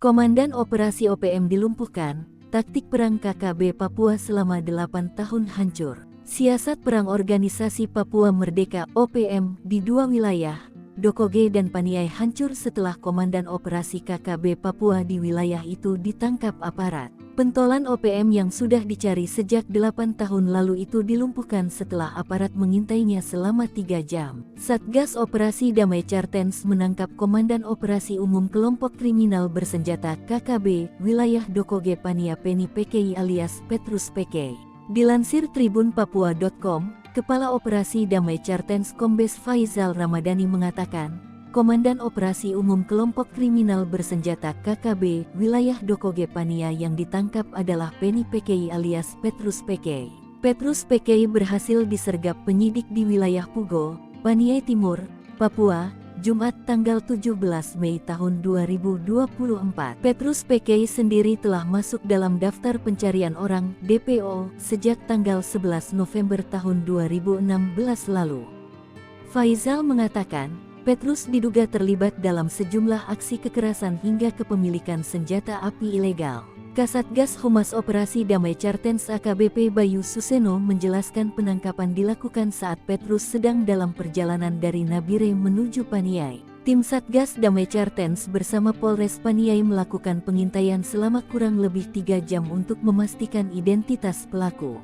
Komandan Operasi OPM dilumpuhkan, taktik perang KKB Papua selama 8 tahun hancur. Siasat perang Organisasi Papua Merdeka OPM di dua wilayah, Dokoge dan Paniai hancur setelah Komandan Operasi KKB Papua di wilayah itu ditangkap aparat. Pentolan OPM yang sudah dicari sejak 8 tahun lalu itu dilumpuhkan setelah aparat mengintainya selama 3 jam. Satgas Operasi Damai Cartens menangkap Komandan Operasi Umum Kelompok Kriminal Bersenjata KKB, wilayah Dokoge Pania Peni PKI alias Petrus PK. Dilansir tribunpapua.com, Kepala Operasi Damai Cartens Kombes Faizal Ramadhani mengatakan, Komandan Operasi Umum Kelompok Kriminal Bersenjata KKB, wilayah Dokoge Pania yang ditangkap adalah Peni PKI alias Petrus PK. Petrus PK berhasil disergap penyidik di wilayah Pugo, Paniai Timur, Papua, Jumat tanggal 17 Mei tahun 2024. Petrus PK sendiri telah masuk dalam daftar pencarian orang DPO sejak tanggal 11 November tahun 2016 lalu. Faizal mengatakan, Petrus diduga terlibat dalam sejumlah aksi kekerasan hingga kepemilikan senjata api ilegal. Kasatgas Humas Operasi Damai Cartens AKBP Bayu Suseno menjelaskan penangkapan dilakukan saat Petrus sedang dalam perjalanan dari Nabire menuju Paniai. Tim Satgas Damai Cartens bersama Polres Paniai melakukan pengintaian selama kurang lebih 3 jam untuk memastikan identitas pelaku.